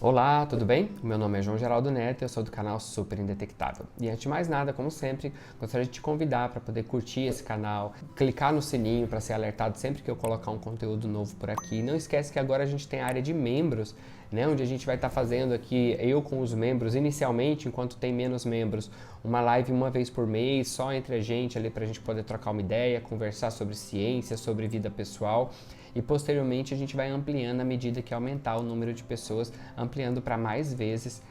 Olá, tudo bem? Meu nome é João Geraldo Neto e eu sou do canal Super Indetectável. E antes de mais nada, como sempre, gostaria de te convidar para poder curtir esse canal, clicar no sininho para ser alertado sempre que eu colocar um conteúdo novo por aqui. Não esquece que agora a gente tem a área de membros, né, onde a gente vai estar fazendo aqui, eu com os membros, inicialmente, enquanto tem menos membros, uma live uma vez por mês, só entre a gente ali para a gente poder trocar uma ideia, conversar sobre ciência, sobre vida pessoal. E posteriormente a gente vai ampliando à medida que aumentar o número de pessoas, ampliando para mais vezes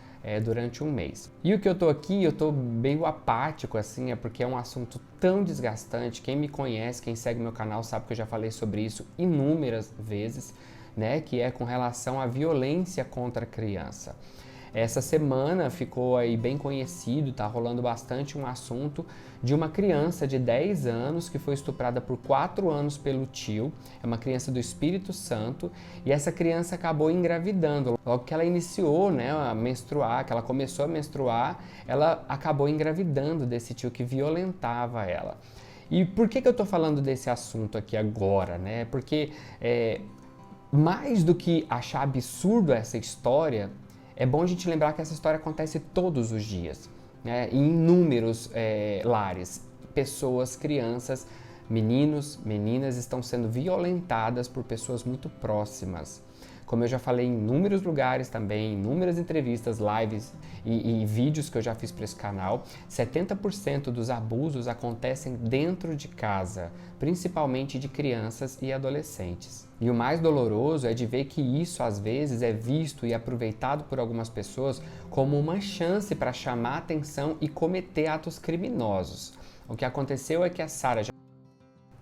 durante um mês. E o que eu tô aqui, eu tô meio apático assim, é porque é um assunto tão desgastante. Quem me conhece, quem segue meu canal sabe que eu já falei sobre isso inúmeras vezes, né, que é com relação à violência contra a criança. Essa semana ficou aí bem conhecido, tá rolando bastante um assunto de uma criança de 10 anos que foi estuprada por 4 anos pelo tio. É uma criança do Espírito Santo e essa criança acabou engravidando. Logo que ela iniciou, né, a menstruar, que ela começou a menstruar, ela acabou engravidando desse tio que violentava ela. E por que eu tô falando desse assunto aqui agora, né? Porque mais do que achar absurdo essa história, é bom a gente lembrar que essa história acontece todos os dias, né? Em inúmeros lares. Pessoas, crianças, meninos, meninas estão sendo violentadas por pessoas muito próximas. Como eu já falei em inúmeros lugares também, em inúmeras entrevistas, lives e vídeos que eu já fiz para esse canal, 70% dos abusos acontecem dentro de casa, principalmente de crianças e adolescentes. E o mais doloroso é de ver que isso às vezes é visto e aproveitado por algumas pessoas como uma chance para chamar atenção e cometer atos criminosos. O que aconteceu é que a Sarah,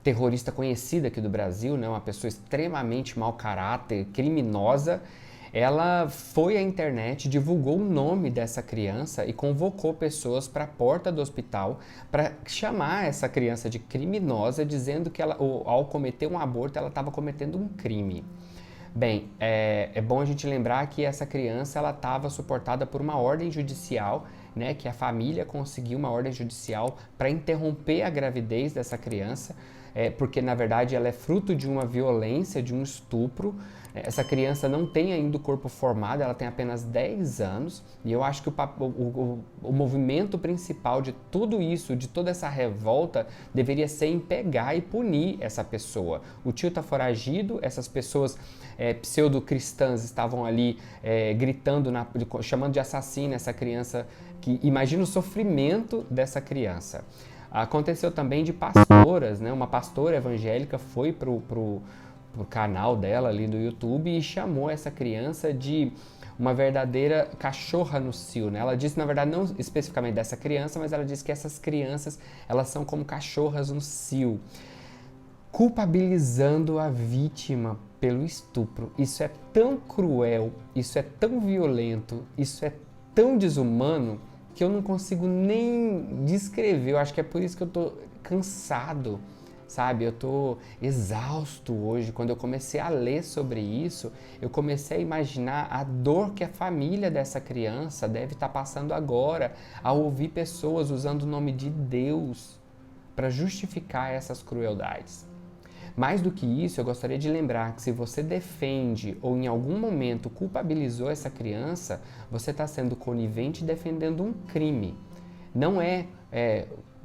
terrorista conhecida aqui do Brasil, né, uma pessoa extremamente mau caráter, criminosa, ela foi à internet, divulgou o nome dessa criança e convocou pessoas para a porta do hospital para chamar essa criança de criminosa, dizendo que ela, ao cometer um aborto, ela estava cometendo um crime. Bem, é bom a gente lembrar que essa criança ela estava suportada por uma ordem judicial, né, que a família conseguiu uma ordem judicial para interromper a gravidez dessa criança, porque na verdade ela é fruto de uma violência, de um estupro. Essa criança não tem ainda o corpo formado, ela tem apenas 10 anos, e eu acho que o movimento principal de tudo isso, de toda essa revolta, deveria ser em pegar e punir essa pessoa. O tio está foragido, essas pessoas pseudo-cristãs estavam ali gritando, chamando de assassina essa criança, que imagina o sofrimento dessa criança. Aconteceu também de pastoras, né? Uma pastora evangélica foi pro canal dela ali do YouTube e chamou essa criança de uma verdadeira cachorra no cio, né? Ela disse, na verdade, não especificamente dessa criança, mas ela disse que essas crianças, elas são como cachorras no cio, culpabilizando a vítima pelo estupro. Isso é tão cruel, isso é tão violento, isso é tão desumano que eu não consigo nem descrever. Eu acho que é por isso que eu tô cansado, sabe? Eu tô exausto hoje. Quando eu comecei a ler sobre isso, eu comecei a imaginar a dor que a família dessa criança deve estar passando agora ao ouvir pessoas usando o nome de Deus para justificar essas crueldades. Mais do que isso, eu gostaria de lembrar que se você defende ou em algum momento culpabilizou essa criança, você está sendo conivente defendendo um crime. Não é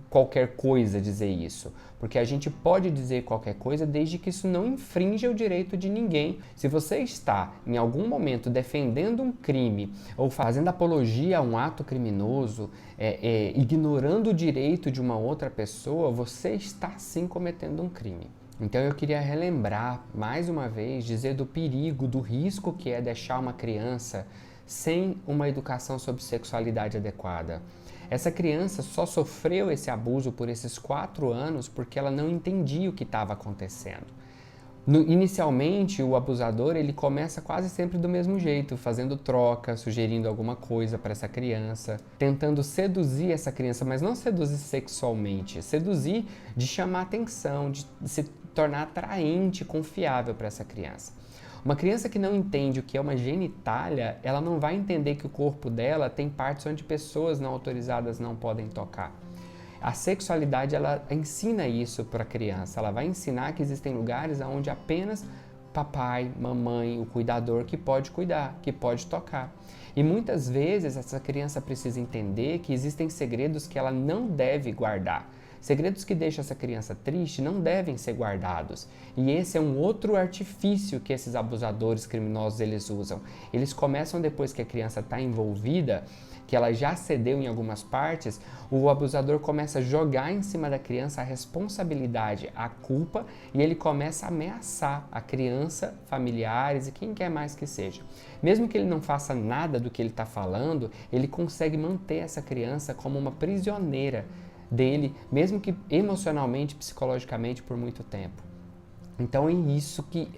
qualquer coisa dizer isso, porque a gente pode dizer qualquer coisa desde que isso não infrinja o direito de ninguém. Se você está em algum momento defendendo um crime ou fazendo apologia a um ato criminoso, ignorando o direito de uma outra pessoa, você está sim cometendo um crime. Então eu queria relembrar, mais uma vez, dizer do perigo, do risco que é deixar uma criança sem uma educação sobre sexualidade adequada. Essa criança só sofreu esse abuso por esses 4 anos porque ela não entendia o que estava acontecendo. Inicialmente, o abusador ele começa quase sempre do mesmo jeito, fazendo troca, sugerindo alguma coisa para essa criança, tentando seduzir essa criança, mas não seduzir sexualmente, seduzir de chamar atenção, de se tornar atraente, confiável para essa criança. Uma criança que não entende o que é uma genitália, ela não vai entender que o corpo dela tem partes onde pessoas não autorizadas não podem tocar. A sexualidade, ela ensina isso para a criança, ela vai ensinar que existem lugares onde apenas papai, mamãe, o cuidador que pode cuidar, que pode tocar. E muitas vezes essa criança precisa entender que existem segredos que ela não deve guardar. Segredos que deixam essa criança triste não devem ser guardados. E esse é um outro artifício que esses abusadores criminosos eles usam. Eles começam, depois que a criança está envolvida, que ela já cedeu em algumas partes, o abusador começa a jogar em cima da criança a responsabilidade, a culpa, e ele começa a ameaçar a criança, familiares e quem quer mais que seja. Mesmo que ele não faça nada do que ele está falando, ele consegue manter essa criança como uma prisioneira dele, mesmo que emocionalmente, psicologicamente, por muito tempo. Então é isso que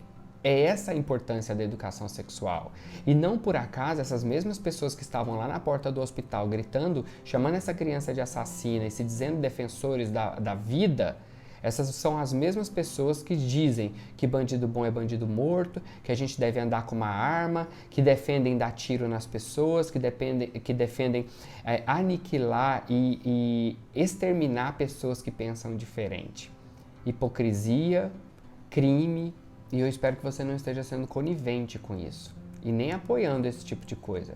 é essa a importância da educação sexual. E não por acaso essas mesmas pessoas que estavam lá na porta do hospital gritando, chamando essa criança de assassina e se dizendo defensores da vida, essas são as mesmas pessoas que dizem que bandido bom é bandido morto, que a gente deve andar com uma arma, que defendem dar tiro nas pessoas, que defendem aniquilar e exterminar pessoas que pensam diferente. Hipocrisia, crime, e eu espero que você não esteja sendo conivente com isso e nem apoiando esse tipo de coisa.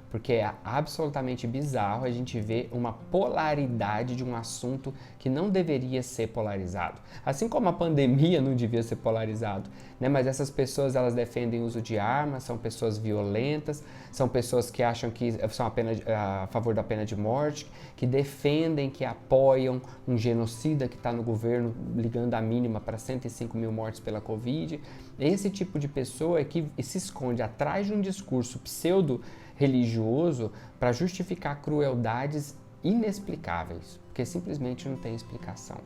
Porque é absolutamente bizarro a gente ver uma polaridade de um assunto que não deveria ser polarizado. Assim como a pandemia não devia ser polarizado, né? Mas essas pessoas, elas defendem o uso de armas, são pessoas violentas, são pessoas que acham que são a favor da pena de morte, que defendem, que apoiam um genocida que está no governo ligando a mínima para 105 mil mortes pela Covid. Esse tipo de pessoa é que se esconde atrás de um discurso pseudo-religioso para justificar crueldades inexplicáveis, porque simplesmente não tem explicação.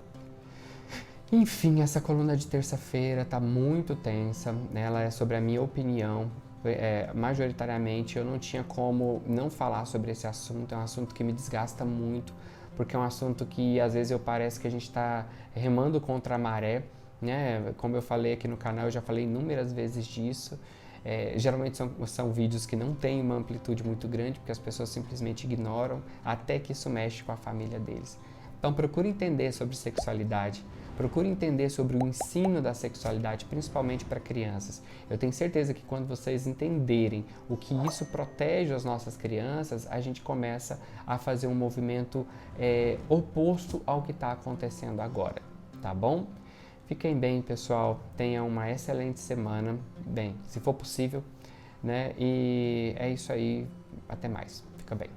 Enfim, essa coluna de terça-feira está muito tensa, né? Ela é sobre a minha opinião. Majoritariamente eu não tinha como não falar sobre esse assunto, é um assunto que me desgasta muito, porque é um assunto que às vezes parece que a gente está remando contra a maré, né? Como eu falei aqui no canal, eu já falei inúmeras vezes disso. Geralmente são vídeos que não têm uma amplitude muito grande, porque as pessoas simplesmente ignoram, até que isso mexe com a família deles. Então procure entender sobre sexualidade, procure entender sobre o ensino da sexualidade, principalmente para crianças. Eu tenho certeza que quando vocês entenderem o que isso protege as nossas crianças, a gente começa a fazer um movimento oposto ao que está acontecendo agora, tá bom? Fiquem bem, pessoal. Tenham uma excelente semana. Bem, se for possível, né? E é isso aí. Até mais. Fica bem.